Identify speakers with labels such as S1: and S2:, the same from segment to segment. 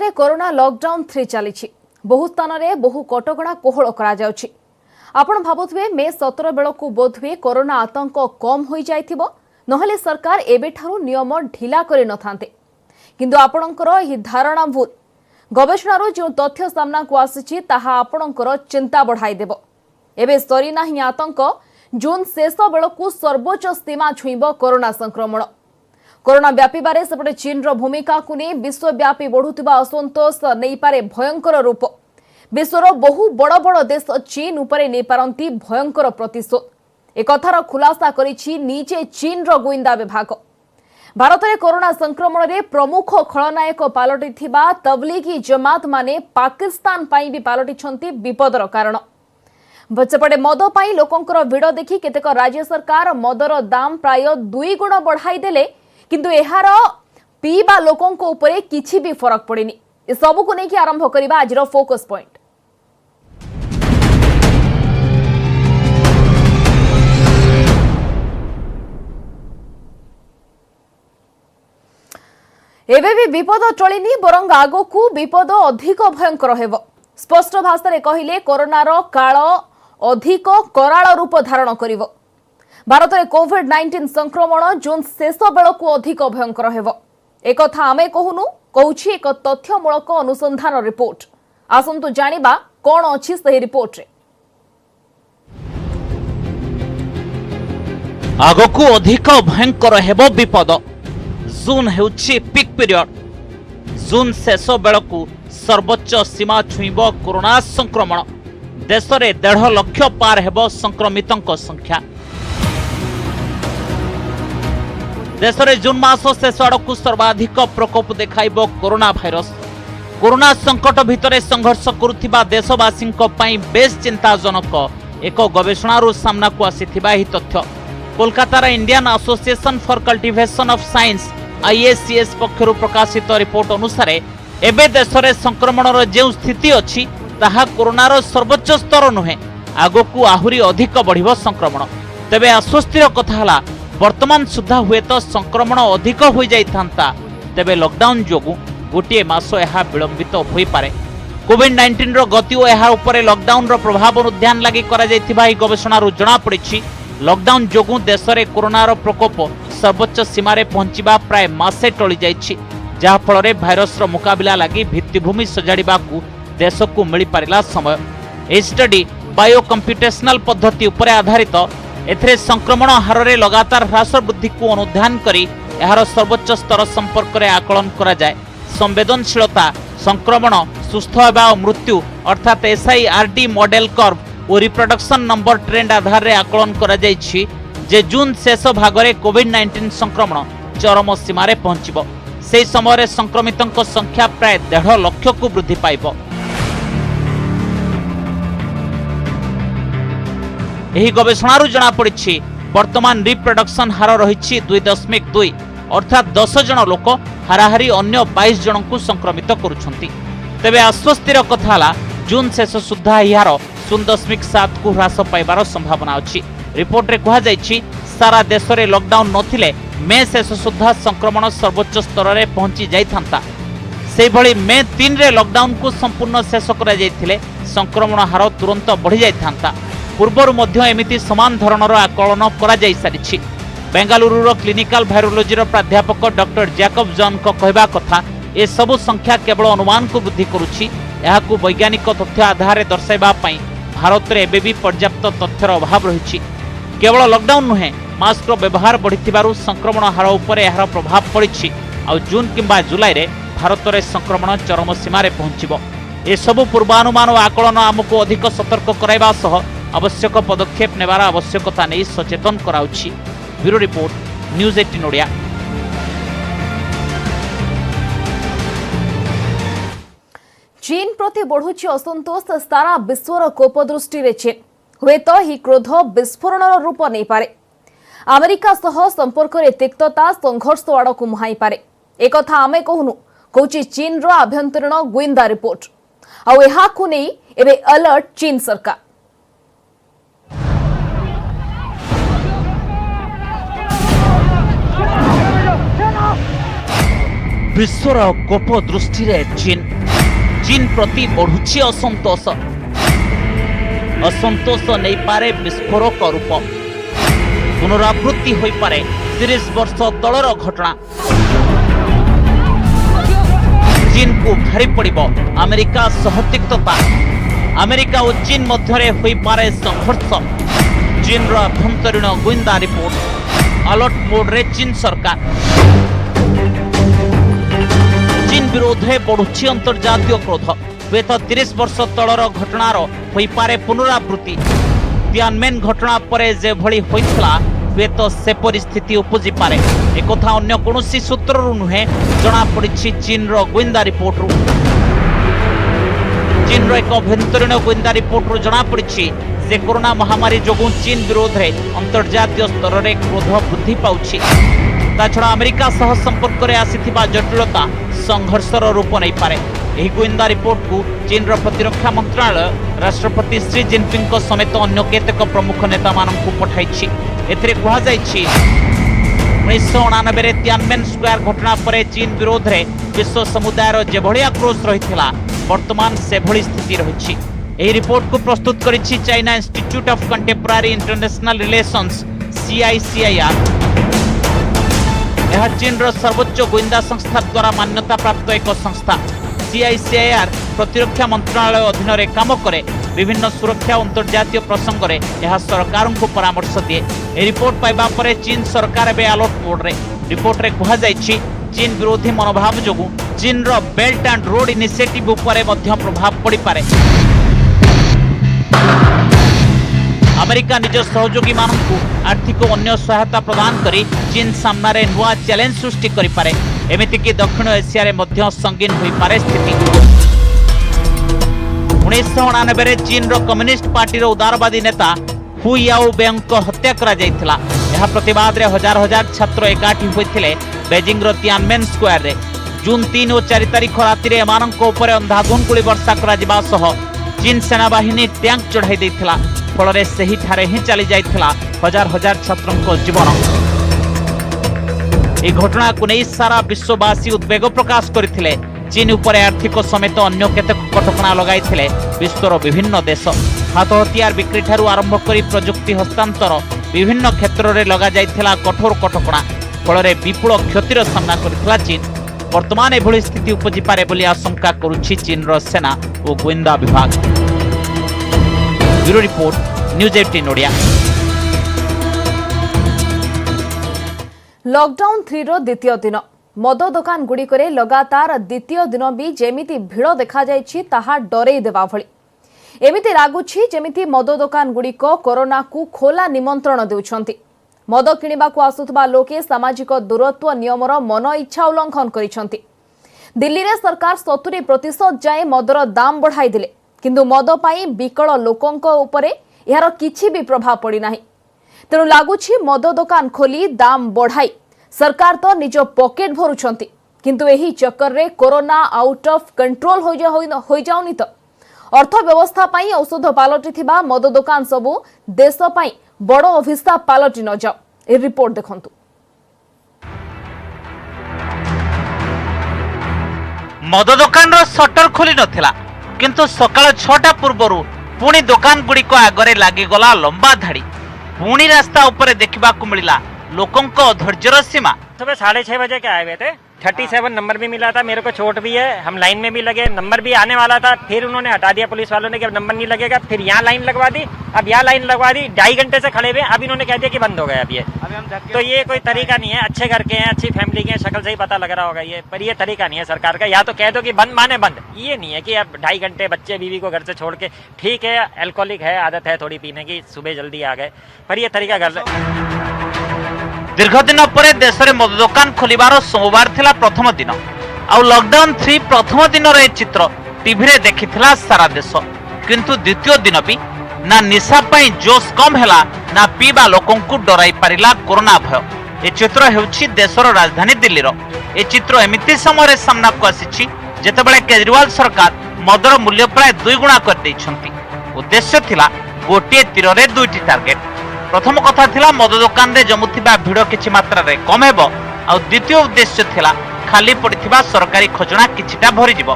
S1: में corona lockdown 3 चली बहु स्थान में बहु कटकणा कोहल आपण भावुवे मे 17 बेलू बोधवे कोरोना आतंक कम हो जाइथिबो नहले सरकार एबेठारु नियम ढिला करि नथांते किंतु आपणकर यह धारणा भूल गवेषणार जो तथ्य सामना को आसी ताहा आपणकर चिंता बढ़ाई देबो एबे सरीना ही आतंक जून शेष बेलू सर्वोच्च सीमा छुईब कोरोना संक्रमण कोरोना व्यापीबारे सेपटे चीन रो भूमिका को नहीं विश्वव्यापी बढ़ुवा असंतोष नहीं पारे भयंकर रूप विश्वर बहु बड़ बड़ देश चीन उपरे नहीं पारंती भयंकर प्रतिशोध एक कथार खुलासा करिछि निजे चीन रो गोइंदा विभाग भारत में कोरोना संक्रमण रे प्रमुख खलनायक पालटि तबलीगी जमात माने पाकिस्तान पाई भी पालटिछंती विपदर कारण सेपटे मद पाई लोकंकर भिड़ देखि केतेक राज्य सरकार मदर दाम प्राय 2 गुण बढ़ाई देले किंतु एहार पीबा लोकों उपरे किछि भी फरक पड़ेनी ए सबु को लेकिन आरंभ करिबा आज रो फोकस पॉइंट। एबे भी विपद टळिनी बरंग आगो को विपद अधिक भयंकर हेबो स्पष्ट भाषा रे कहिले कोरोना रो काल अधिक कराल रूप धारण करिवो भारत में कोविड-19 संक्रमण जून शेष बेलू अधिक भयंकर हेबो एक कथा आमे कहूनु कहूछि एक तथ्यमूलक अनुसंधान रिपोर्ट आसंतु जानिबा कोन अछि सही रिपोर्ट रे
S2: आगकु अधिक भयंकर हेबो विपद जून हेउछि पिक पीरियड जून शेष बेलू सर्वोच्च सीमा छुईब कोरोना संक्रमण देश में 1.5 लाख पार हेबो संक्रमितों संख्या देश में जून मास शेष आड़क सर्वाधिक प्रकोप देखाइब कोरोना भाइरस कोरोना संकट भितर संघर्ष करुथिबा देशवासी बेस चिंताजनक एक गवेषणार सामना को आसीथिबा ही तथ्य कोलकातार Indian association for cultivation of science IACS पक्षरु प्रकाशित रिपोर्ट अनुसार एबे देश में संक्रमणर जो स्थिति अछि ताहा कोरोनार सर्वोच्च स्तर नुहे आगकू आहुरी अधिक बढ़िबो संक्रमण तेबे आश्वस्तिर कथा हला वर्तमान सुधा हुए तो संक्रमण अधिक हो जाइथांता तेबे लॉकडाउन जोगु गोटे मास यह विलंबित हो पारे कोविड-19 रो गति और यह उपरे लॉकडाउन रो प्रभाव अनुध्यान लागि करा जाइथिबा ही गवेषणार जना पड़िछि लॉकडाउन जोगु देश रे कोरोना रो प्रकोप सर्वोच्च सीमा रे पहुंचीबा प्राय मासे टळी जाइछि जहा फल रे भाइरस रो मुकाबिला लागि भित्तिभूमि सजाड़िबा को देश को मिल पारिला समय ए स्टडी बायो कंप्यूटेशनल पद्धति उपरे आधारित एथरे संक्रमण हार रे लगातार ह्रास वृद्धि को अनुध्यान करी एहार सर्वोच्च स्तर संपर्क रे आकलन करा जाय संवेदनशीलता संक्रमण सुस्थ होबा और मृत्यु अर्थात SIRD मॉडल कर्व और रिप्रोडक्शन नंबर ट्रेंड आधार रे आकलन करा जायछि जे जून शेष भाग रे कोविड-19 संक्रमण चरम सीमा रे पहुंचिबो सेही समय रे संक्रमितों संख्या प्राय 1.5 लाख को वृद्धि पाइबो एही गवेषणार जना पड़िछि वर्तमान रिप्रोडक्शन हार रही 2.2 अर्थात 10 जन लोक हाराहारी अन्य 22 जन को संक्रमित करुछंती तेबे आश्वस्तिर कथा हला जून शेष सुधा यार 0.7 को ह्रास पाइबार संभावना अछि रिपोर्ट रे कहा जायछि सारा देश रे लॉकडाउन नथिले मे शेष सुधा संक्रमण सर्वोच्च स्तर रे पहुंची जाइथांता सेही भली मे 3 रे लॉकडाउन को संपूर्ण शेष करा जायथिले संक्रमण हार तुरंत बढ़ी जाइथांता पूर्वर मध्य एमिति समान धरणर आकलन करा जाय सारिछि बेंगालुरुर क्लिनिकल वायरोलॉजी प्राध्यापक डॉक्टर जैकब जॉन को कहबा कथा ए सबु संख्या केवल अनुमान को वृद्धि करुछि एहाकू वैज्ञानिक तथ्य आधार रे दर्शाइबा पई भारत रे एबे भी पर्याप्त तथ्यर अभाव रहिछि केवल लॉकडाउन नुहे मास्क रो व्यवहार बढ़िथिबारु संक्रमण हार उपरे एहार प्रभाव पड़िछि आ जून किंबा जुलाई रे भारत रे संक्रमण चरम सीमा रे पहुंचिबो ए सबु पूर्वानुमान और आकलन आमको अधिक सतर्क कराइबा सह आवश्यक पदक्षेप नेबार आवश्यकता नहीं सचेतन कराउछि ब्यूरो रिपोर्ट न्यूज 18 ओडिया।
S1: चीन प्रति बढ़ुछि असंतोष सारा विश्वर कोप दृष्टि रे चीन हुए तो ही क्रोध विस्फोरण रूप नहीं पारे अमेरिका सह संपर्क रे तिक्तता संघर्ष आड़ को मुहाई पारे एक कथा आमे कहूनु कहूछि चीन रो आभ्यंतरीण गोइंदा रिपोर्ट आ एहा को नहीं एबे अलर्ट चीन सरकार
S2: विश्वर कोप दृष्टि चीन प्रति बढ़ुची असंतोष नहीं पारे विस्फोरक रूप पुनरावृत्ति हो पारे 30 वर्ष तलर घटना चीन को भारी पड़िबो अमेरिका सहतिक्तता अमेरिका और चीन मध्य होई पारे संघर्ष चीन रो आभ्यंतरीण गुइंदा रिपोर्ट अलर्ट मोड रे चीन सरकार चीन विरोध में बढ़ुची अंतर्जातीय क्रोध हुए 30 वर्ष तलर घटनार होई पारे पुनरावृत्ति तियानमेन घटना परे जे भली होइतला हुए तो से परिस्थिति उपजी पारे एकथा अन्य कोनोसी सूत्ररु नुहे जना पड़िछि चीन रो गुइंदा रिपोर्ट रु चीन रो एक अभ्यंतरीण गुइंदा रिपोर्ट रु जना पड़िछि जे कोरोना महामारी जोगु चीन विरोध रे अंतर्जातीय स्तर रे क्रोध वृद्धि पाउछि ताछड़ा अमेरिका सह संपर्क रे आसीथिबा जटिलता संघर्षर रूप नहीं पारे एही गोइंदा रिपोर्ट को चीन रो प्रतिरक्षा मंत्रालय राष्ट्रपति श्री जिनपिंग को समेत अन्य केतेक प्रमुख नेता मानन को पठाइछि एथिरे कहा जाइछि 1999 रे तियानमेन स्क्वायर घटना परे चीन विरोध रे विश्व समुदायर जेभଳି आक्रोश रहिथिला वर्तमान से भଳି स्थिति रहिछि एही रिपोर्ट को प्रस्तुत करिछि China institute of contemporary international relations CICIR यह चीन रो सर्वोच्च गोइंदा संस्था द्वारा मान्यता प्राप्त एक संस्था CICIR प्रतिरक्षा मंत्रालय अधीन रे काम करे विभिन्न सुरक्षा और अंतर्जातीय प्रसंग रे यह सरकार को परामर्श दिए ए रिपोर्ट पाइबा परे चीन सरकार बे अलर्ट मोड रे रिपोर्ट रे कहा जाइछि चीन विरोधी मनोभाव जोगु चीन रो बेल्ट एंड रोड इनिशिएटिव उपरे मध्य प्रभाव पड़ी पारे अमेरिका निज सहयोगी मानकु आर्थिक अन्य सहायता प्रदान करी चीन सामना रे नुआ चैलेंज सृष्टि करि पारे एमिति कि दक्षिण एशिया रे मध्य संगीन होई पारे स्थिति 1999 रे चीन रो कम्युनिस्ट पार्टी रो उदारवादी नेता हु याओ बेंग को हत्या करा जायथिला यह प्रतिवाद रे हजार हजार छात्र एकाठी होइथिले बेजिंग रो तियानमेन स्क्वायर रे जून 3 और 4 तारिख राति रे मानक ऊपर अंधाधुन गुली वर्षा करा जिबा सह चीन सेना बाहिनी टैंक चढ़ाई देथिला फल सही ठारे ही चली जाइथिला हजार हजार छात्रों को जीवन ए घटना को नहीं सारा विश्ववासी उद्वेग प्रकाश करथिले चीन उपर आर्थिक समेत अन्य केतेक कटकणा लगाइथिले विश्वर विभिन्न देश हाथ हथियार बिक्री ठारू आरंभ करी प्रजुक्ति हस्तांतर विभिन्न क्षेत्र रे लगा जाइथिला कठोर कटकणा फल विपुल क्षतिर सामना करथिला चीन वर्तमान एभली स्थिति उपजी पारे बोली आशंका करुछि चीन रो सेना और गोइंदा विभाग bureau report news 18 Odia
S1: lockdown 3 रो द्वितीय दिन मद दुकान गुड़िकरे लगातार द्वितीय दिन भी जेमिति भिड़ देखा जाइछि ताहा डरे देवा भଳି एमिति लागुछि जेमिति मद दुकान गुड़िक कोरोना को खोला निमंत्रण देउछंती मद किनिबा को आसुथबा लोके सामाजिक दूरत्व नियमर मन इच्छा उल्लंघन करिसंती दिल्ली रे सरकार 70% जाए मदर दाम बढ़ाई दिले किंतु मद पाई बिकल लोकंक उपरे यार किछि भी प्रभाव पड़ी नाही तेणु लागुछि मद दुकान खोली दाम बढ़ाई सरकार तो निज पॉकेट भरुछंती किंतु एही चक्कर रे कोरोना आउट ऑफ कंट्रोल हो जाउनी तो अर्थव्यवस्था पाई औषध पालटिथिबा मद दुकान सबु देश पाई बड़ अभिशाप पालटि न जाओ ए रिपोर्ट देखंतु
S2: मद दुकान रो शटर खोली नथिला किंतु सकाळ 6टा पूर्वरु पुणी दुकान गुडी को आगरे लागि गला लंबा धाड़ी पुणी रास्ता ऊपर देखिबा को मिलिला लोकों को धैर्यर सीमा
S3: सुबह 6:30 बजे के आए हुए थे 37 नंबर भी मिला था मेरे को चोट भी है हम लाइन में भी लगे नंबर भी आने वाला था फिर उन्होंने हटा दिया पुलिस वालों ने कि अब नंबर नहीं लगेगा फिर यहाँ लाइन लगवा दी अब यहाँ लाइन लगवा दी 2.5 घंटे से खड़े हुए अब इन्होंने कह दिया कि बंद हो गया अब ये तो ये कोई तरीका नहीं है अच्छे घर के हैं अच्छी फैमिली के हैं शक्ल से ही पता लग रहा होगा ये पर ये तरीका नहीं है सरकार का या तो कह दो कि बंद माने बंद ये नहीं है कि अब 2.5 घंटे बच्चे बीवी को घर से छोड़ के ठीक है अल्कोहलिक है आदत है थोड़ी पीने की सुबह जल्दी आ गए पर ये तरीका घर
S2: दीर्घ दिन पर देश में मद दुकान खोलिबार सोमवार थिला प्रथम दिन आउ लॉकडाउन 3 प्रथम दिन रे चित्र टीवी रे देखिथिला सारा देश किंतु द्वितीय दिन भी ना निशा पाई जोश कम हैला ना पीबा लोकों को डराई पारिला कोरोना भय ए चित्र हेउछि देशर राजधानी दिल्ली रो ए चित्र एमिति समय सामना को आसीछि जेतेबेले केजरीवाल सरकार मदर मूल्य प्राय 2 गुणा कर दैछंती उद्देश्य थिला गोटे तीर रे दुईटी टार्गेट प्रथम कथा थिला मद दुकान रे जमुथिबा भिड़ किछि मात्रा रे कम हेबो आ द्वितीय उद्देश्य थिला खाली पड़िथिबा सरकारी खजना किछिटा भरि जिवो।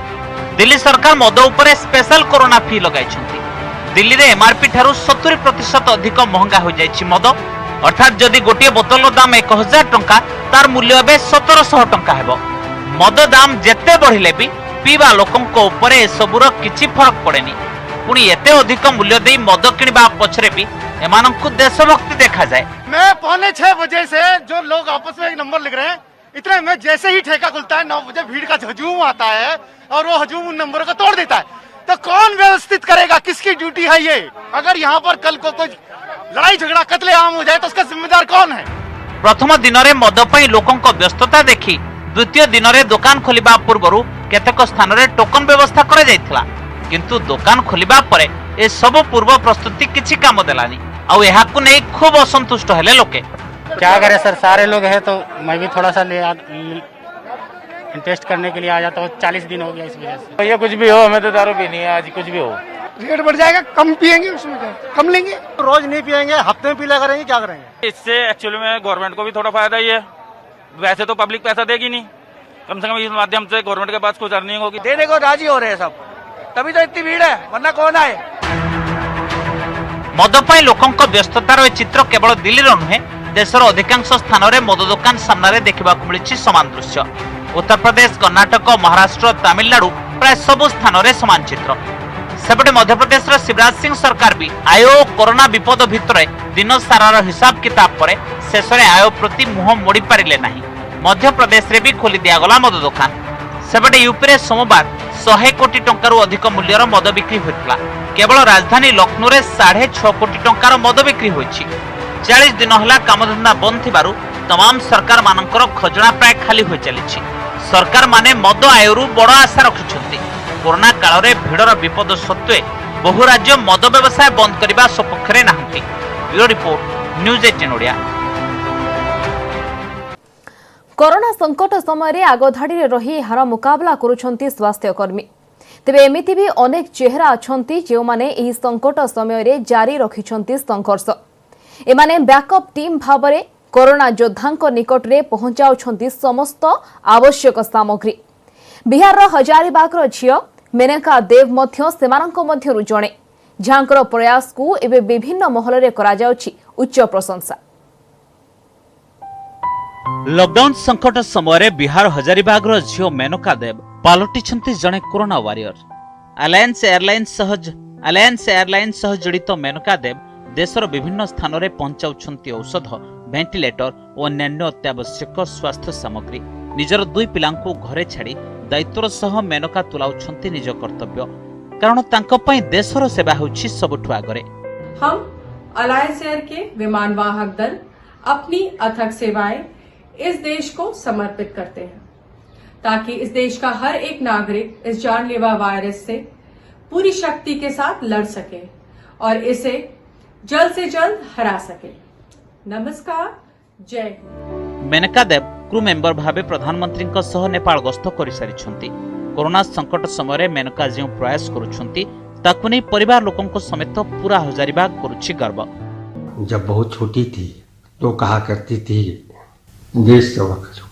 S2: दिल्ली सरकार मद उपरे स्पेशल कोरोना फी लगाइछन्ति। दिल्ली रे एमआरपी ठारू 70% अधिक महंगा हो जाइछि मद। अर्थात जदि गोटे बोतल दाम 1000 टंका तार मूल्य एबे 1700 टंका हेबो। मद दाम जेते बढ़िले भी पीवा लोकंक उपरे एसबुर किछि फरक पड़ेनी। पुणी एते अधिक मूल्य दे मद किणबा पछरे भी एमानंकु देशभक्ति देखा जाए।
S4: मैं 5:45 बजे से जो लोग आपस में एक नंबर लिख रहे हैं, इतने में जैसे ही ठेका खुलता है 9 बजे भीड़ का हजूम आता है और वो हजूम उन नंबरों को तोड़ देता है। तो कौन व्यवस्थित करेगा, किसकी ड्यूटी है ये? अगर यहाँ पर कल को कोई लड़ाई झगड़ा कत्लेआम हो जाए तो उसका जिम्मेदार कौन है?
S2: प्रथम दिन में मद पर लोकों व्यस्तता देखी द्वितीय दिन में दुकान खोलिबा पूर्व केतेक स्थान में टोकन व्यवस्था करा जायथिला, किंतु दुकान खोलिबा परे ए सब पूर्व प्रस्तुति किछि काम देलानी। आउ एहाकु नै खूब असंतुष्ट हेले लोके।
S5: क्या करे सर, सारे लोग हैं तो मैं भी थोड़ा सा टेस्ट करने के लिए आ जाता हूँ। 40 दिन हो गया इस वजह से।
S6: भैया कुछ भी हो, हमें तो दारू पीनी है, आज कुछ भी हो।
S4: रेट बढ़ जाएगा, कम पियेंगे, उसमें क्या कम लेंगे? रोज नहीं पियेंगे, हफ्ते में पीला करेंगे, क्या करेंगे?
S6: इससे एक्चुअली में गवर्नमेंट को भी थोड़ा फायदा ही है। वैसे तो पब्लिक पैसा देगी नहीं, कम से कम इस माध्यम से गवर्नमेंट के पास कुछ अर्निंग होगी।
S7: देने को राजी हो रहे हैं सब, तभी तो इतनी भीड़ है, वरना कौन आए?
S2: मद पर लोकों व्यस्ततार चित्र केवल दिल्ली नुहे, देशर अधिकांश स्थान में मद दुकान सामने देखा मिली सामान दृश्य। उत्तर प्रदेश, कर्णाटक, महाराष्ट्र, तमिलनाडु प्राय सबु स्थान में समान चित्र। सेपटे मध्यप्रदेश शिवराज सिंह सरकार भी आयो कोरोना विपद भितर दिन सारार हिसाब किताब पर शेष में आय प्रति मुह मोड़ी पारे ना। मध्यप्रदेश रे भी खोली दिगला मद दुकान। सेपटे यूपी रे सोमवार 100 कोटी टंकार अधिक मूल्यर मद बिक्री होता। केवल राजधानी लखनऊ रे 6.5 कोटी टंकार मद बिक्री होइछि। 40 दिन है कामधंदा बंद थिबारु तमाम सरकार मानकर खजना प्राय खाली हो चली। सरकार माने मद आयरु बड़ आशा रखिछन्ति। कोरोना काल रे भिड़र विपद सत्वे बहु राज्य मद व्यवसाय बंद करने सपक्षरे नाहंती। Bureau report, news 18 Odia.
S1: Corona संकट समय आगधाड़ी रही हार मुकाबला करुछन्ति स्वास्थ्यकर्मी। तेबे एमिति भी अनेक चेहरा अछन्ति जो माने एही संकट समय रे जारी रखिछन्ति संघर्ष। एमाने बैकअप टीम भाबरे कोरोना योद्धांक निकट रे पहुंचाउछन्ति समस्त आवश्यक सामग्री। बिहार हजारीबागर झियो मेनका देव मध्य सेमानंक मध्यरु जणे, जांकर प्रयास को एबे विभिन्न महल रे करा जाउछि उच्च प्रशंसा।
S2: लॉकडाउन संकट समय बिहार हजारीबागर झियो मेनका देव पालटिछन्ति जणे कोरोना वारियर। अलायंस एयरलाइंस सह जड़ित मेनका देव देशर विभिन्न स्थान में पहुंचाउछन्ति औषध, वेंटिलेटर और अन्य अत्यावश्यक स्वास्थ्य सामग्री। निजर 2 पिलांकु घरे छाड़ी दायित्वर सह मेनका तुलाउछन्ति निज कर्तव्य, कारण तांको पई देशर सेवा होछि सबुठु आगरे।
S8: हम अलायंस एयर के विमानवाहक दल अपनी अथक सेवाएं इस देश को समर्पित करते हैं ताकि इस देश का हर एक नागरिक इस जानलेवा वायरस से पूरी शक्ति के साथ लड़ सके और इसे जल्द से जल्द हरा सके। नमस्कार, जय हिंद।
S2: मेनका देव क्रू मेंबर भावे प्रधानमंत्री सह नेपाल गस्त कर सारी। कोरोना संकट समय मेनका जो प्रयास करुछन्ति ताकु नै परिवार लोकों समेत पूरा हजारीबाग करुछि गर्व।
S9: जब बहुत छोटी थी तो कहा करती थी देश सेवा करो,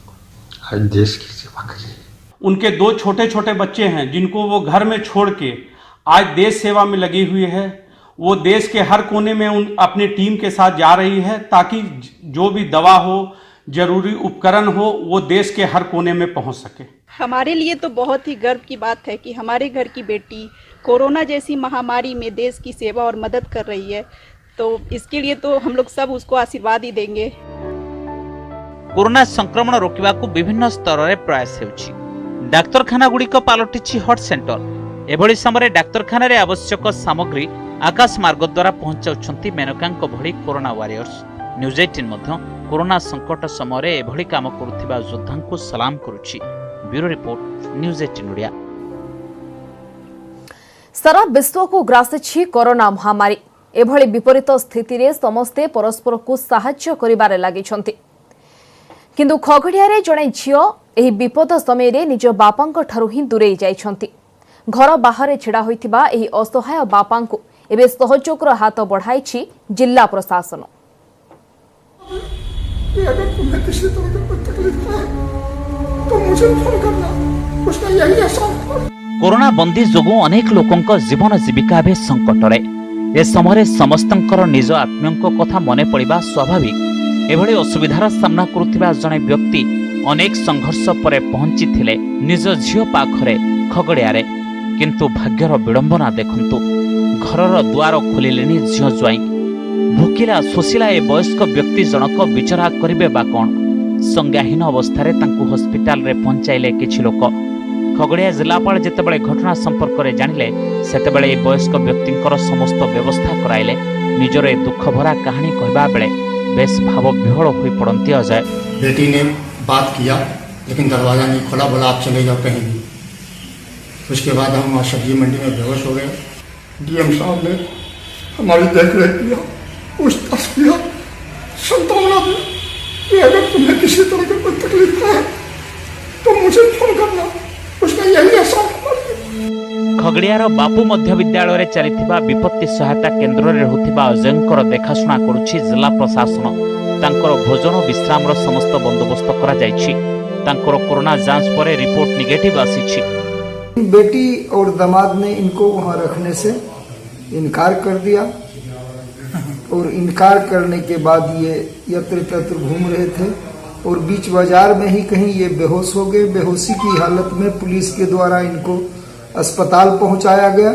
S9: आज देश की सेवा करिए।
S10: उनके 2 छोटे छोटे बच्चे हैं जिनको वो घर में छोड़ के आज देश सेवा में लगी हुई है। वो देश के हर कोने में अपनी टीम के साथ जा रही है ताकि जो भी दवा हो, जरूरी उपकरण हो, वो देश के हर कोने में पहुंच सके।
S11: हमारे लिए तो बहुत ही गर्व की बात है कि हमारे घर की बेटी कोरोना जैसी महामारी में देश की सेवा और मदद कर रही है, तो इसके लिए तो हम लोग सब उसको आशीर्वाद ही देंगे।
S2: कोरोना संक्रमण रोकवा को विभिन्न स्तर रे प्रयास हेउछि। डाक्तरखाना गुड़िक पालटिछि हॉट सेंटर। एभली समय डाक्तरखाना रे आवश्यक सामग्री आकाश मार्ग द्वारा पहुंचाउछन्ति मेनकांक भली कोरोना वारियर्स। न्यूज 18 मध्य कोरोना संकट समय एभली काम करुथिबा योद्धांकु सलाम करुछि। Bureau report, news 18 Odia.
S1: सारा विश्व को ग्रासिछि कोरोना महामारी। एभली विपरीत स्थिति रे समस्ते परस्पर को सहाय्य करिबारे लागिछन्ति, किंतु खगड़िया जड़े झील एही विपद समय रे निज बापांक ठारू ही दूरेई जाइछन्ति। घर बाहर छिड़ा होइतिबा एही असहाय बापांकु एबे सहयोगर हाथ बढ़ाइछि जिला प्रशासन।
S4: अगर तुम्हें किसी तरह की तकलीफ है तो
S9: तो मुझे फोन करना, उसका यही एहसास।
S2: कोरोना बंदी जोगु अनेक लोकंक जीवन जीविका बे संकटरे ए समय समस्तंकर निज आत्मीयंक कथा मने पड़िबा स्वाभाविक। एभली असुविधार सामना करुथिबा जणे व्यक्ति अनेक संघर्ष पर पहुंची थिले निज झियो पाखरे खगड़ियारे, किंतु भाग्यर विडंबना देखंतु घरर द्वार खोलिलेनी झियो ज्वाई। भूकिला शोषिला ए वयस्क व्यक्ति जनक विचरा करिबे बा कोन। संज्ञाहीन अवस्था तांकु हॉस्पिटल रे पहुंचाइले किछि लोक। खगड़िया जिलापाल जेतेबेले घटना संपर्क रे जानिले सेतेबेले ए वयस्क व्यक्तिंकर समस्त व्यवस्था कराइले। निजर ए दुख भरा कहानी कहबा बेले बेस भाव विह्वल होई पड़ंती अजय।
S9: बेटी ने बात किया लेकिन दरवाजा नहीं खोला, बोला आप चले जाओ कहीं भी। उसके बाद हम वहाँ सब्जी मंडी में बेहोश हो गए। डीएम साहब ने हमारी देख रेख किया, पूछताछ किया, संतावना दी कि अगर तुम्हें किसी तरह की कोई तकलीफ है तो मुझे फोन करना, उसका यही एहसास।
S2: खगड़ियार बापू मध्य विद्यालय रे चलिथिबा विपत्ति सहायता केन्द्र रे रहुथिबा अजयंकर देखाशुना करुछि जिला प्रशासन। तांकर भोजन विश्राम रो समस्त बंदोबस्त करा जायछि। तांकर कोरोना जांच पर रिपोर्ट नेगेटिव आसीछि।
S9: बेटी और दामाद ने इनको वहां रखने से इनकार कर दिया और इनकार करने के बाद ये यत्र तत्र घूम रहे थे और बीच बाजार में ही कहीं ये बेहोश हो गए। बेहोशी की हालत में पुलिस के द्वारा इनको अस्पताल पहुंचाया गया।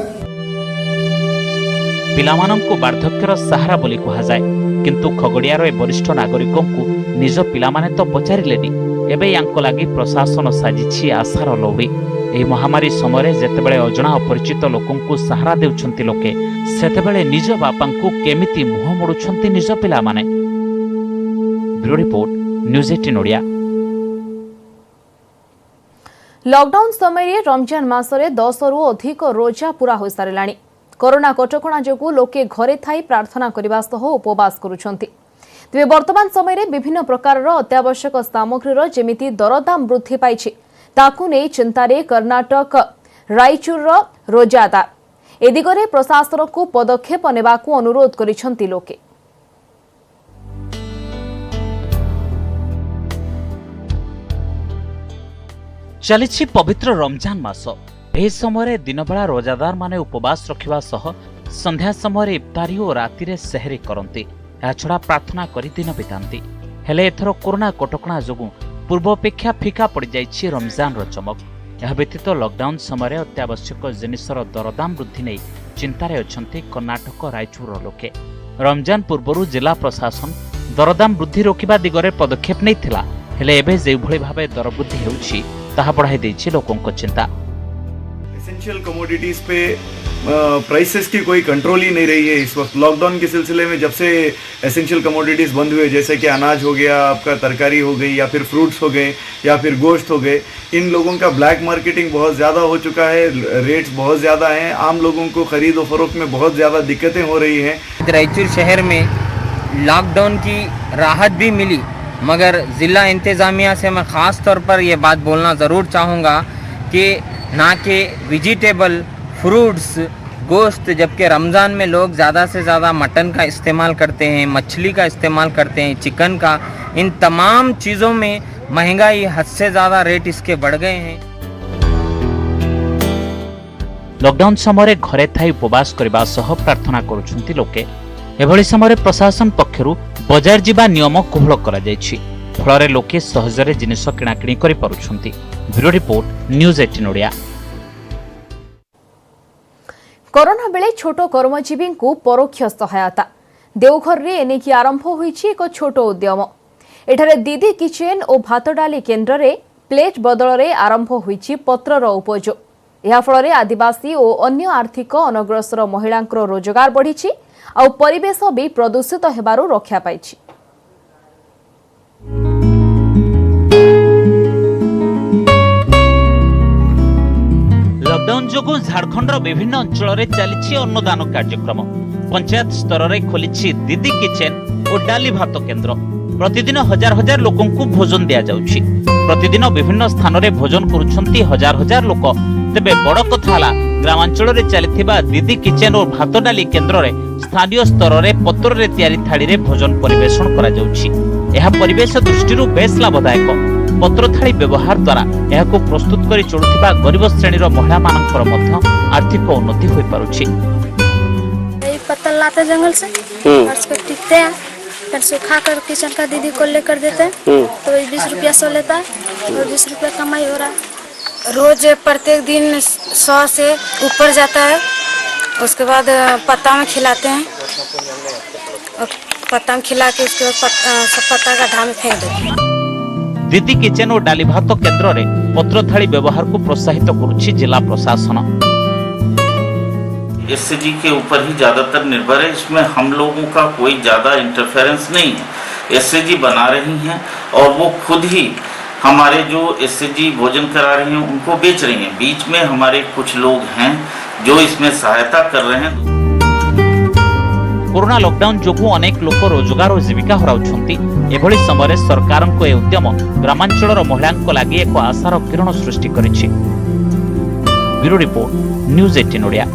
S2: पिलामानंकु वार्धक्यर सहारा बोली कहा जाए, किंतु खगड़ियार ए वरिष्ठ नागरिकों को निज पिलामाने तो पचारिलेनी। एबे यांको लागि प्रशासन साजिछि आशार लौड़ी। एही महामारी समय जेतेबेले अजଣା अपरिचित लोकंकु सहारा देउछंती लोके, सेतेबेले निज बापांकु केमिति मुह मोडुछंती निज पिलामाने। Bureau report news 18 Odia.
S1: Lockdown समय रमजान मासरे 10 रु अधिक रोजा पूरा हो सारिलाणी। कोरोना कटकणा जोगु लोके घरे थाई प्रार्थना करबा सह उपवास करुछंती। तेबे वर्तमान समय विभिन्न प्रकार अत्यावश्यक सामग्रीर जेमिति दरदाम वृद्धि पाइछि, ताकु नै चिंतारे कर्नाटक रायचूर रोजादार ए दिगरे प्रशासन को पदक्षेप नेबाकु अनुरोध करिछंती लोके।
S2: चलिछि पवित्र रमजान मास। एही समय दिन बेला रोजादार माने उपवास रखिबा सह संध्या समय इफ्तारी और राति रे सेहरी करंती। या छड़ा प्रार्थना करी दिन बितांती। हेले एथरो कोरोना कटकणा जोगु पूर्व अपेक्षा फीका पड़ जाइछि रमजान रो चमक। यह व्यतीत लॉकडाउन समय अत्यावश्यक जिनिसर दरदाम वृद्धि नहीं चिंतारे अछंती कर्नाटक रायचूर लोके। रमजान पूर्वरु जिला प्रशासन दरदाम वृद्धि रोकिबा दिगरे पदक्षेप नैथिला, हेले एबे जे भଳି भाबे दर वृद्धि हेउछि ताहा बढ़ाई देछि लोकंक चिंता।
S12: एसेंशियल कमोडिटीज पे प्राइसेस की कोई कंट्रोल ही नहीं रही है इस वक्त। लॉकडाउन के सिलसिले में जब से एसेंशियल कमोडिटीज बंद हुए, जैसे कि अनाज हो गया, आपका तरकारी हो गई, या फिर फ्रूट्स हो गए, या फिर गोश्त हो गए, इन लोगों का ब्लैक मार्केटिंग बहुत ज़्यादा हो चुका है। रेट्स बहुत ज़्यादा हैं। आम लोगों को ख़रीद और फरोख्त में बहुत ज़्यादा दिक्कतें हो रही हैं।
S13: रायचूर शहर में लॉकडाउन की राहत भी मिली, मगर ज़िला इंतज़ामिया से मैं ख़ास तौर पर यह बात बोलना ज़रूर चाहूँगा कि ना कि वेजिटेबल, फ्रूट्स, गोश्त, जबकि रमज़ान में लोग ज़्यादा से ज़्यादा मटन का इस्तेमाल करते हैं, मछली का इस्तेमाल करते हैं, चिकन का, इन तमाम चीज़ों में महंगाई हद से ज़्यादा रेट इसके बढ़ गए हैं।
S2: लॉकडाउन समय घरे थाई उपवास करबा सह प्रार्थना करुछंती लोके। एभली समय प्रशासन पक्षरु बजार जिबा नियम कोहल करा जायछि, फलरे लोके सहजरे जिनिस किणाकिणी करि पारुछंती। Bureau report news 18 Odia.
S1: Corona बेले छोट कर्मजीवी को परोक्ष सहायता देवघर रे एनेकी आरंभ होईछि एक छोट उद्यम। एठारे दीदी किचेन और भात डाली केन्द्र रे प्लेट बदल रे आरंभ होईछि पत्रर उपयोग। या फଳରେ आदिवासी और अन्य आर्थिक अनग्रसर महिलांकर रोजगार बढ़िछि आ परिवेश भी प्रदूषित हेबारु रक्षा पाइछि।
S2: लॉकडाउन जोगु झारखंड विभिन्न अंचल चली अन्नदान कार्यक्रम। पंचायत स्तर में खोली दीदी किचेन और डाली भात केन्द्र। प्रतिदिन हजार हजार लोकों को भोजन दिया जाउछि। प्रतिदिन विभिन्न स्थान में भोजन करुछंती हजार हजार लोक। तेबे बड़ कथा हला ग्रामांचल में चलिथिबा दीदी किचेन और भात डाली केन्द्र रे स्थानीय स्तर में पत्र रे तैयारी थाली रे भोजन परिवेषण करा जाउछि। यह परिवेश दृष्टि बेस लाभदायक। पत्रथाली व्यवहार द्वारा यह प्रस्तुत कर चलुथिबा गरीब श्रेणीर महिला मानकर मध्य आर्थिक उन्नति होई पारुछि।
S14: पत्तल लाते जंगल से और उसको टिकते हैं, फिर सुखा कर किचन का दीदी को लेकर देते हैं, तो 20 रुपया सौ लेता है और 20 रुपया कमाई हो रहा है। रोज प्रत्येक दिन 100 से ऊपर जाता है। उसके बाद पत्ता में खिलाते हैं और पत्ता में खिला के उसके बाद सब पत्ता का ढाम फेंक देते हैं।
S2: दीदी किचेन और डाली भात केन्द्र में पत्रथाली व्यवहार को प्रोत्साहित करुछि जिला प्रशासन।
S15: एसएचजी के ऊपर ही ज्यादातर निर्भर है, इसमें हम लोगों का कोई ज्यादा इंटरफेरेंस नहीं है। एसएचजी बना रही हैं और वो खुद ही हमारे जो एसएचजी भोजन करा रही हैं उनको बेच रही हैं। बीच में हमारे कुछ लोग हैं जो इसमें सहायता कर रहे हैं।
S2: कोरोना लॉकडाउन जोगु अनेक लोक रोजगार और जीविका हराउछंती। एभली समय सरकार को ए उद्यम ग्रामांचलर महिलांको लागि एक आशार किरण सृष्टि करिछि। Bureau report, news 18 Odia.